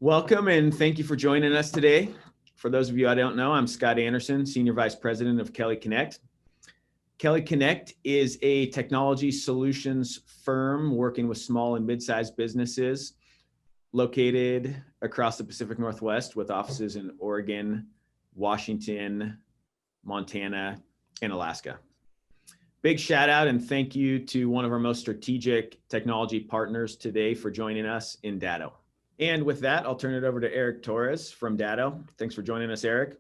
Welcome and thank you for joining us today. For those of you I don't know, I'm Scott Anderson, Senior Vice President of Kelly Connect. Kelly Connect is a technology solutions firm working with small and mid-sized businesses located across the Pacific Northwest with offices in Oregon, Washington, Montana, and Alaska. Big shout out and thank you to one of our most strategic technology partners today for joining us in Datto. And with that, I'll turn it over to Eric Torres from Datto. Thanks for joining us, Eric.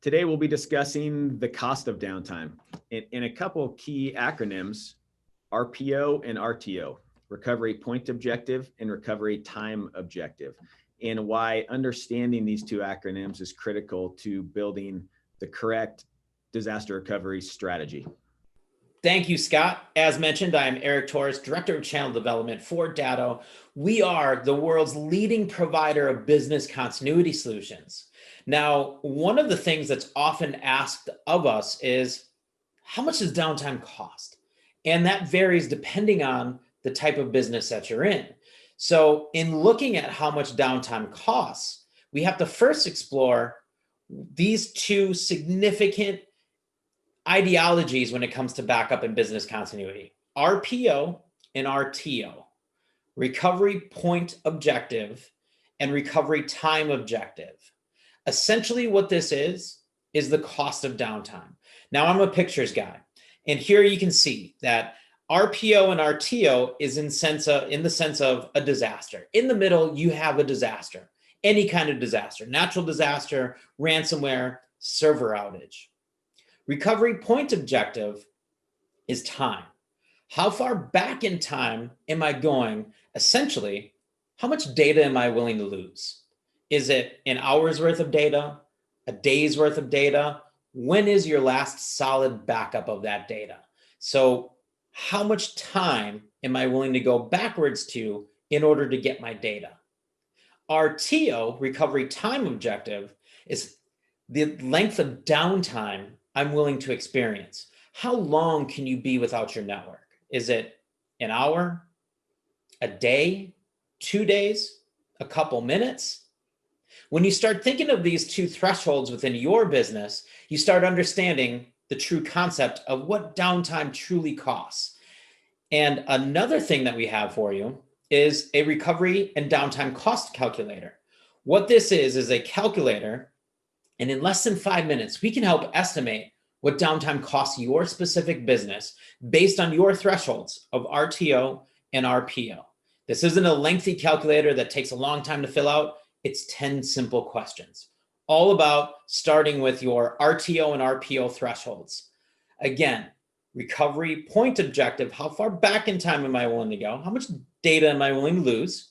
Today, we'll be discussing the cost of downtime in a couple of key acronyms, RPO and RTO, Recovery Point Objective and Recovery Time Objective, and why understanding these two acronyms is critical to building the correct disaster recovery strategy. Thank you, Scott. As mentioned, I am Eric Torres, Director of Channel Development for Datto. We are the world's leading provider of business continuity solutions. Now, one of the things that's often asked of us is, how much does downtime cost? And that varies depending on the type of business that you're in. So in looking at how much downtime costs, we have to first explore these two significant ideologies when it comes to backup and business continuity: RPO and RTO, Recovery Point Objective and Recovery Time Objective. Essentially what this is the cost of downtime. Now, I'm a pictures guy, and here you can see that RPO and RTO is in the sense of a disaster. In the middle, you have a disaster, any kind of disaster, natural disaster, ransomware, server outage. Recovery Point Objective is time. How far back in time am I going? Essentially, how much data am I willing to lose? Is it an hour's worth of data, a day's worth of data? When is your last solid backup of that data? So how much time am I willing to go backwards to in order to get my data? RTO, Recovery Time Objective, is the length of downtime I'm willing to experience. How long can you be without your network? Is it an hour, a day, 2 days, a couple minutes? When you start thinking of these two thresholds within your business, you start understanding the true concept of what downtime truly costs. And another thing that we have for you is a recovery and downtime cost calculator. What this is a calculator, and in less than 5 minutes, we can help estimate what downtime costs your specific business based on your thresholds of RTO and RPO. This isn't a lengthy calculator that takes a long time to fill out. It's 10 simple questions, all about starting with your RTO and RPO thresholds. Again, recovery point objective, how far back in time am I willing to go? How much data am I willing to lose?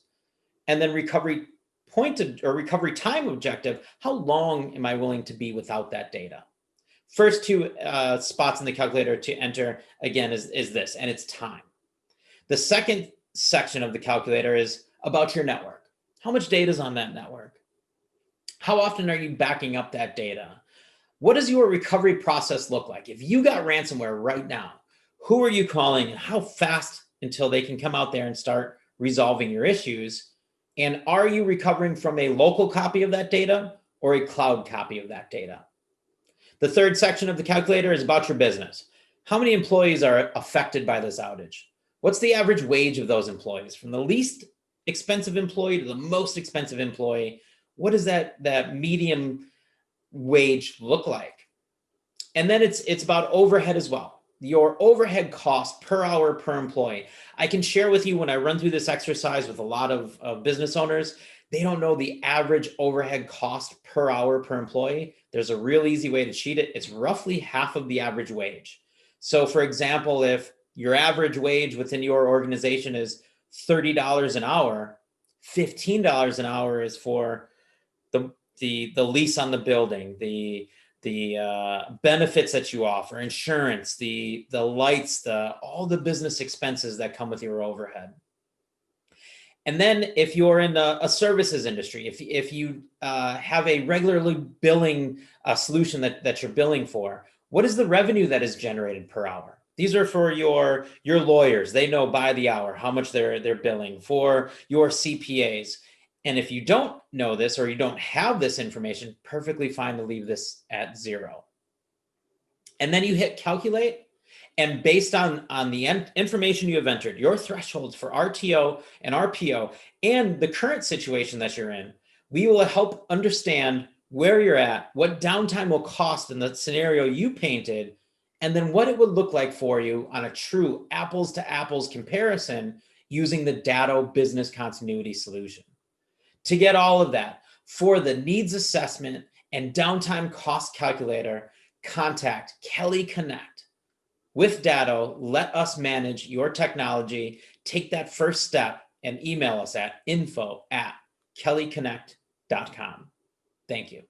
And then recovery time objective, how long am I willing to be without that data? First two spots in the calculator to enter, again, is this, and it's time. The second section of the calculator is about your network. How much data is on that network? How often are you backing up that data? What does your recovery process look like? If you got ransomware right now, who are you calling and how fast until they can come out there and start resolving your issues? And are you recovering from a local copy of that data or a cloud copy of that data? The third section of the calculator is about your business. How many employees are affected by this outage? What's the average wage of those employees? From the least expensive employee to the most expensive employee, what does that medium wage look like? And then it's about overhead as well. Your overhead cost per hour per employee. I can share with you when I run through this exercise with a lot of business owners, they don't know the average overhead cost per hour per employee. There's a real easy way to cheat it. It's roughly half of the average wage. So for example, if your average wage within your organization is $30 an hour, $15 an hour is for the lease on the building, the benefits that you offer, insurance, the lights, all the business expenses that come with your overhead. And then if you're in a services industry, if you have a regularly billing solution that you're billing for, what is the revenue that is generated per hour? These are for your lawyers. They know by the hour how much they're billing. For your CPAs. And if you don't know this or you don't have this information, perfectly fine to leave this at 0. And then you hit calculate. And based on the information you have entered, your thresholds for RTO and RPO, and the current situation that you're in, we will help understand where you're at, what downtime will cost in the scenario you painted, and then what it would look like for you on a true apples to apples comparison using the Datto business continuity solution. To get all of that, for the needs assessment and downtime cost calculator, contact Kelly Connect. With Datto, let us manage your technology. Take that first step and email us at info@kellyconnect.com. Thank you.